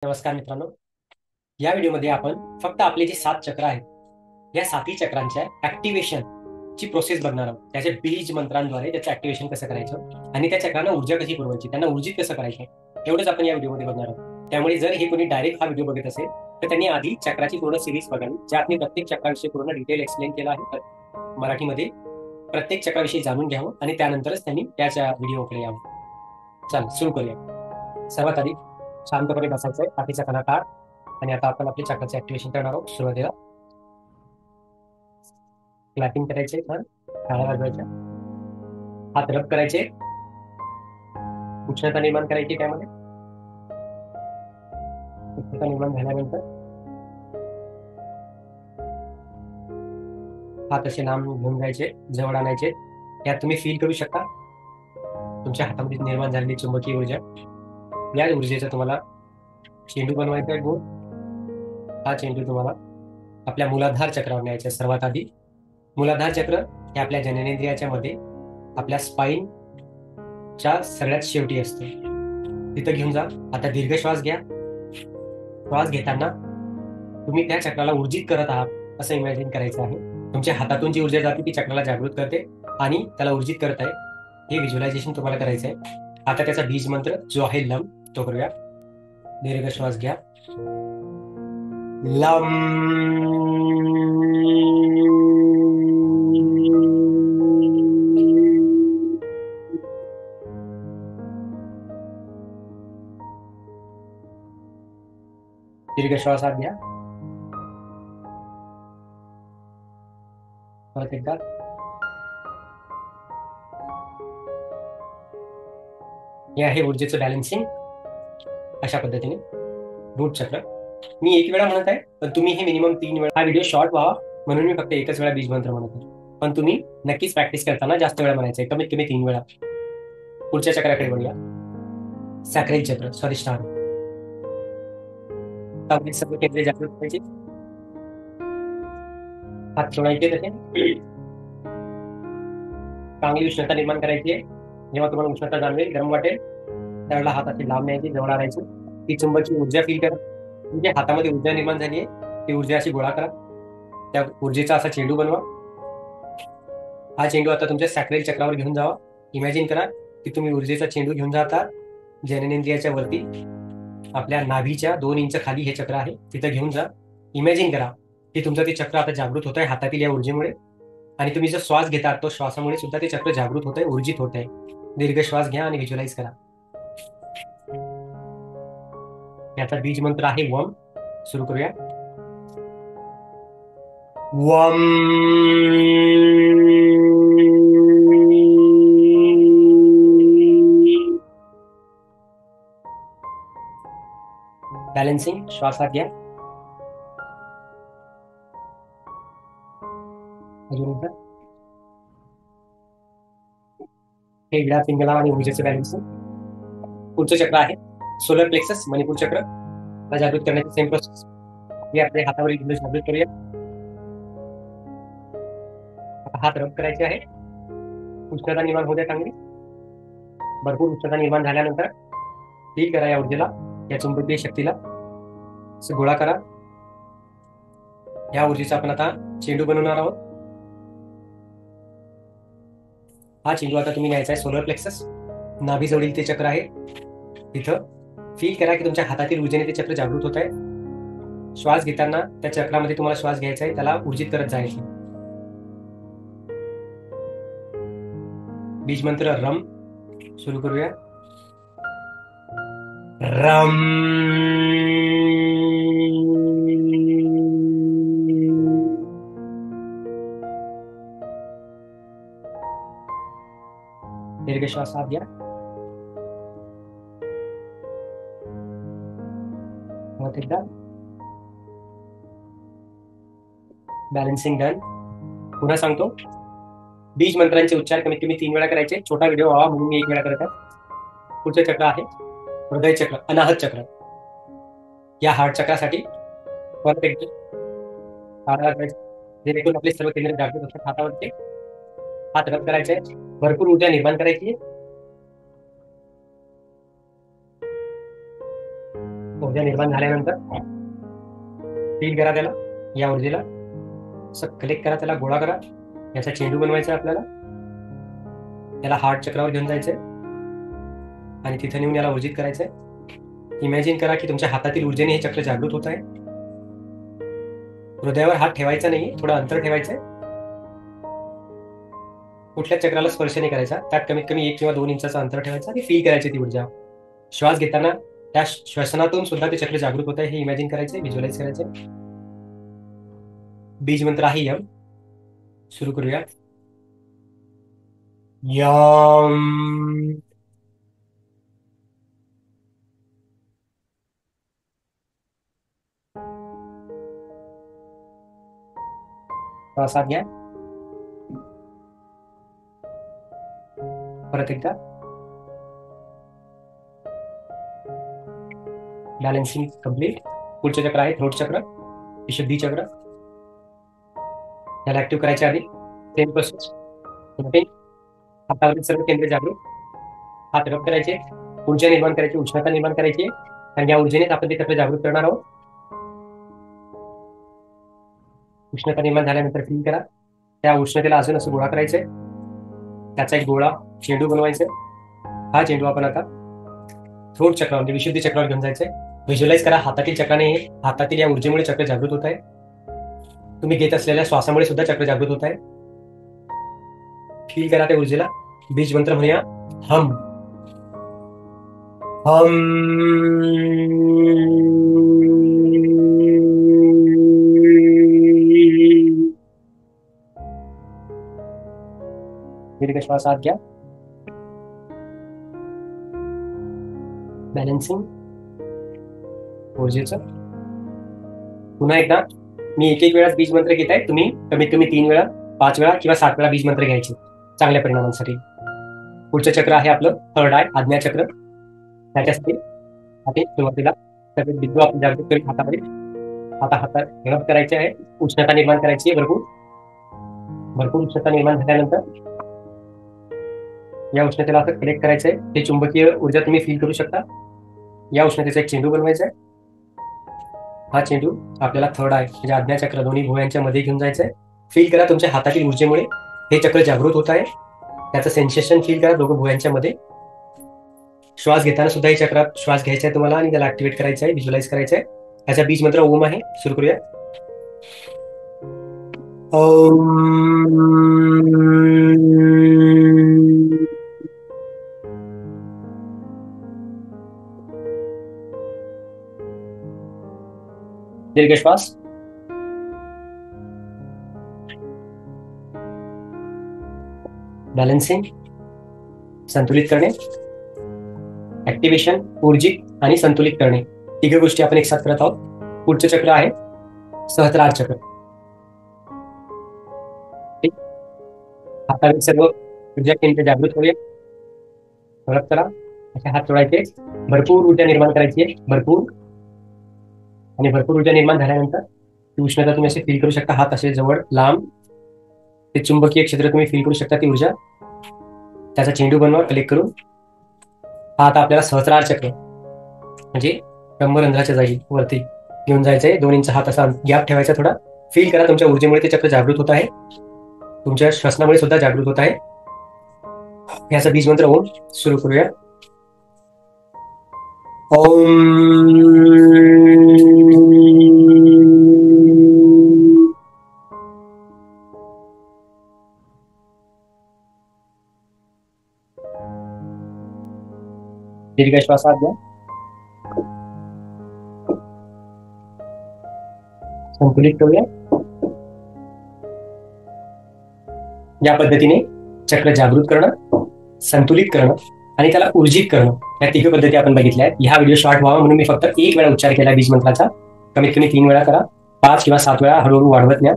नमस्कार मित्रांनो, या व्हिडिओमध्ये आपण फक्त आपले जे 7 चक्र आहेत या 7ही चक्रांच्या ऍक्टिव्हेशन ची प्रोसेस बघणार आहोत. त्याचे बीज मंत्रांद्वारे त्याचं ऍक्टिव्हेशन कसं करायचं आणि त्या चक्रांना ऊर्जा कशी पुरवायची, त्यांना ऊर्जित कसं करायचं, एवढंच आपण या व्हिडिओमध्ये बघणार आहोत. त्यामुळे जर हे कोणी डायरेक्ट हा व्हिडिओ बघत असेल तर त्यांनी आधी चक्राची पूर्ण सिरीज बघावी, ज्यात मी प्रत्येक चक्राविषयी पूर्ण डिटेल एक्सप्लेन केला आहे मराठीमध्ये. प्रत्येक चक्राविषयी जाणून घ्यावं आणि त्यानंतरच त्यांनी त्याच्या व्हिडिओकडे यावं. चला सुरू करूया. सर्वात आधी शांतपणे बसायचंय, पाठीचा कणा काढ आणि आता आपण आपल्या चक्राचे ऍक्टिव्हेशन करणार आहोत. सुरुवातीला क्लॅपिंग करायचे, टाळ्या वाजवायच्या, हात रब करायचे, उष्णता निर्माण करायची. त्यामध्ये उष्णता निर्माण झाल्यानंतर हात असे लांब घेऊन जायचे, जवळ आणायचे. यात तुम्ही फील करू शकता तुमच्या हातामध्ये निर्माण झालेली चुंबकीय ऊर्जा. या ऊर्जेचा तुम्हाला चेंडू बनवायचा आहे, गोल. हा चेंडू तुम्हाला आपल्या मूलाधार चक्रावर न्यायचा. सर्वात आधी मूलाधार चक्र हे आपल्या जननेंद्रियाच्या मध्ये आपल्या स्पाईनच्या सगळ्यात शेवटी असतं, तिथं घेऊन जा. आता दीर्घ श्वास घ्या. श्वास घेताना तुम्ही त्या चक्राला ऊर्जित करत आहात असं इमॅजिन करायचं आहे. तुमच्या हातातून जी ऊर्जा जाते ती चक्राला जागृत करते आणि त्याला ऊर्जित करत आहे, हे व्हिज्युअलायझेशन तुम्हाला करायचं आहे. आता त्याचा बीज मंत्र जो आहे लम, तो करूया. दीर्घ श्वास घ्या. लम. दीर्घ श्वास आत घ्या. परत एकदा. हे आहे ऊर्जेचं बॅलन्सिंग. अशा पद्धतीने रूट चक्र मी एक वेळा म्हणत आहे, पण तुम्ही हे मिनिमम 3 वेळा. हा व्हिडिओ शॉर्ट व्हावा म्हणून मी फक्त एकच वेळा बीज मंत्र म्हणत आहे, पण तुम्ही नक्कीच प्रॅक्टिस करताना जास्त वेळा म्हणायचं आहे, कमीत कमी 3 वेळा. पुढच्या चक्राकडे वळूया. सॅक्रेल चक्र, स्वादिष्टान. सर्व केंद्रे जागृत करायची, हात सोडायचे तसे. चांगली उष्णता निर्माण करायची आहे. जेव्हा तुम्हाला उष्णता जाणवेल, गरम वाटेल, त्यावेळेला हाताची लांब न्यायची, जवळ आणायची. ती चुंबकीय ऊर्जा फील करा. म्हणजे हातामध्ये ऊर्जा निर्माण झाली आहे, ती ऊर्जा अशी गोळा करा. त्या ऊर्जेचा असा चेंडू बनवा. हा चेंडू आता तुमच्या सॅक्रेल चक्रावर घेऊन जावा. इमॅजिन करा की तुम्ही ऊर्जेचा चेंडू घेऊन जाता जननेंद्रियाच्या वरती, आपल्या नाभीच्या 2 इंच खाली हे चक्र आहे, तिथं घेऊन जा. इमॅजिन करा की तुमचं ते चक्र आता जागृत होत आहे हातातील या ऊर्जेमुळे, आणि तुम्ही जो श्वास घेता तो श्वासामुळे सुद्धा ते चक्र जागृत होत आहे, ऊर्जित होत आहे. दीर्घ श्वास घ्या आणि व्हिज्युअलाइज करा. याचा बीज मंत्र आहे वम. सुरू करूया. वम. बॅलन्सिंग. श्वास आत घ्या. अजून एकदा. हे विडा पिंगला आणि ऊर्जेचं बॅलन्सिंग. पुढचं चक्र आहे सोलर प्लेक्सस, मणिपूर चक्र. जागृत करण्याची सेम प्रोसेस. हे आपल्या हातावरील ऊर्जा जागृत करूया. हात रब करायचे आहे. उष्णता निर्माण होऊ द्या चांगली. भरपूर उष्णता निर्माण झाल्यानंतर फील करा या ऊर्जेला, या चुंबकीय शक्तीला. गोळा करा. या ऊर्जेचा आपण आता चेंडू बनवणार आहोत. हा चेंडू आता तुम्ही न्यायचा आहे सोलर प्लेक्सस, नाभीजवळील ते चक्र आहे तिथं. फील करा की तुमच्या हातातील ऊर्जेने ते चक्र जागृत होत आहे. श्वास घेताना त्या चक्रामध्ये तुम्हाला श्वास घ्यायचा आहे, त्याला ऊर्जित करत जायचं. बीज मंत्र रम. सुरू करूया. रम. दीर्घ श्वास आत घ्या. एकदा. Balancing done. पुन्हा सांगतो, बीज मंत्रांचे उच्चार कमीत कमी 3 वेळा करायचे. छोटा व्हिडिओ व्हावा म्हणून मी 1 वेळा करत आहे. पुढचं चक्र आहे हृदय चक्र, अनाहत चक्र. या हार्ट चक्रासाठी परत एकदा जेणेकरून आपले सर्व केंद्र जागृत असतात. हातावरचे हात रब करायचे, भरपूर ऊर्जा निर्माण करायची. ऊर्जा निर्माण झाल्यानंतर फील करा त्याला, या ऊर्जेला असं कलेक्ट करा, त्याला गोळा करा. याचा चेंडू बनवायचा आपल्याला. याला हार्ट चक्रावर घेऊन जायचंय आणि तिथे नेऊन याला ऊर्जित करायचंय. इमॅजिन करा की तुमच्या हातातील ऊर्जेने हे चक्र जागृत होत आहे. हृदयावर हात ठेवायचा नाही, थोडं अंतर ठेवायचंय. कुठल्या चक्राला स्पर्श नाही करायचा, त्यात कमीत कमी 1 किंवा 2 इंचाचा अंतर ठेवायचा आणि फील करायची ती ऊर्जा. श्वास घेताना त्या श्वसनातून सुद्धा ते चक्र जागृत होत आहे हे इमॅजिन करायचंय, व्हिज्युअलाइज करायचंय. बीज मंत्र आहे यम. सुरू करूया. यम. श्वासात घ्या. परत एकदा. Balancing complete. पुढचे चक्र आहे थ्रोट चक्र, विशुद्धी चक्र. याला ऍक्टिव्ह करायच्या आधी सेम प्रोसेस. हातावरील सर्व केंद्र जागृत. हात रब करायचे, ऊर्जा निर्माण करायची, उष्णता निर्माण करायची आणि या ऊर्जेनेच आपण ते चक्र जागृत करणार आहोत. उष्णता निर्माण झाल्यानंतर फील करा. त्या उष्णतेला अजून असं गोळा करायचंय. त्याचा एक गोळा चेंडू बनवायचा. हा चेंडू आपण आता थ्रोट चक्र म्हणजे विशुद्धी चक्रावर घेऊन जायचंय. व्हिज्युअलाइज करा हातातील चक्राने, हातातील या ऊर्जेमुळे चक्र जागृत होत आहे. तुम्ही घेत असलेल्या श्वासामुळे सुद्धा चक्र जागृत होत आहे. फील करा त्या ऊर्जेला. बीज मंत्र म्हणूया हम. हम. दीर्घ श्वास आत घ्या. बॅलन्सिंग ऊर्जेचं. पुन्हा एकदा मी एक वेळा बीज मंत्र घेत आहे. तुम्ही कमीत कमी 3 वेळा, 5 वेळा किंवा 7 वेळा बीज मंत्र घ्यायचे चांगल्या परिणामांसाठी. पुढचं चक्र आहे आपलं थर्ड आय, आज्ञा चक्र. त्याच्यासाठी आपण सुरुवातीला सगळे बिंदू आपण जागृत करून हातामध्ये हातात रब करायचे आहे. उष्णता निर्माण करायची आहे. भरपूर उष्णता निर्माण झाल्यानंतर या उष्णतेला असं कलेक्ट करायचंय. ते चुंबकीय ऊर्जा तुम्ही फील करू शकता. या उष्णतेचा एक चेंडू बनवायचा आहे. हा चेंडू आपल्याला थर्ड आय म्हणजे आज्ञा चक्र दोन्ही भुवयांच्या मध्ये घेऊन जायचंय. फील करा तुमच्या हातातील ऊर्जेमुळे हे चक्र जागृत होत आहे. त्याचं सेन्सेशन फील करा दोघं भुवयांच्या मध्ये. श्वास घेताना सुद्धा हे चक्रात श्वास घ्यायचा आहे तुम्हाला आणि त्याला ऍक्टिव्हेट करायचं आहे, व्हिज्युअलाइज करायचं आहे. त्याचा बीज मंत्र ओम आहे. सुरू करूया. ओम. दीर्घ श्वास. बॅलन्सिंग संतुलित करणे. ऍक्टिव्हेशन ऊर्जित आणि संतुलित करणे, तिघ गोष्टी आपण एक साथ करत आहोत. पुढचं चक्र आहे सहस्रार चक्र. हातातील सर्व ऊर्जा केंद्र जागृत होऊया. परत करा. असे हात जोडायचे. भरपूर ऊर्जा निर्माण करायची आहे. भरपूर ऊर्जा निर्माण झाल्यानंतर ती उष्णता तुम्ही असे फील करू शकता. हात असे जवळ लांब. ते चुंबकीय क्षेत्र तुम्ही फील करू शकता. ती ऊर्जा त्याचा चेंडू बनवा कलेक्ट करून. हा आता आपल्याला सहस्रार चक्र म्हणजे ब्रह्मरंध्राच्या जागी वरती घेऊन जायचंय. 2 इंच हात असा गॅप ठेवायचा थोडा. फील करा तुमच्या ऊर्जेमुळे ते चक्र जागृत होत आहे. तुमच्या श्वसनामुळे सुद्धा जागृत होत आहे. याचा बीज मंत्र ओम. सुरू करूया. ओम. दीर्घ श्वासात घ्या. संतुलित करूया. या पद्धतीने चक्र जागृत करणं, संतुलित करणं आणि त्याला ऊर्जित करणं, या 3 पद्धती आपण बघितल्या आहेत. हा व्हिडिओ शॉर्ट व्हावा म्हणून मी फक्त 1 वेळा उच्चार केला बीज मंत्राचा. कमीत कमी 3 वेळा करा. 5 किंवा 7 वेळा हळूहळू वाढवत न्या,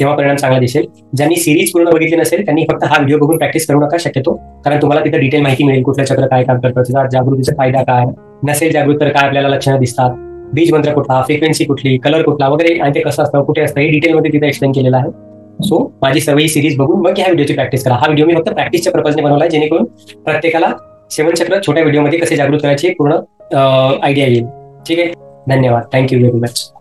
तेव्हा परिणाम चांगला दिसेल. ज्यांनी सिरीज पूर्ण बघितली नसेल त्यांनी फक्त हा व्हिडिओ बघून प्रॅक्टिस करू नका शक्यतो, कारण तुम्हाला तिथे डिटेल माहिती मिळेल. कुठलं चक्र काय काम करतं, त्याचा जागृतीचा फायदा काय, नसेल जागृत तर काय आपल्याला लक्षणं दिसतात, बीज मंत्र कुठला, फ्रिक्वेन्सी कुठली, कलर कुठला वगैरे, आणि ते कसं असतं, कुठे असतं, हे डिटेलमध्ये तिथे एक्सप्लेन केलेलं आहे. सो माझी सर्व ही सिरीज बघून मग ह्या व्हिडिओची प्रॅक्टिस करा. हा व्हिडिओ मी फक्त प्रॅक्टिसच्या पर्पजने बनवला आहे, जेणेकरून प्रत्येकाला 7 चक्र छोट्या व्हिडिओमध्ये कसे जागृत करायचे पूर्ण आयडिया येईल. ठीक आहे. धन्यवाद. Thank you very much.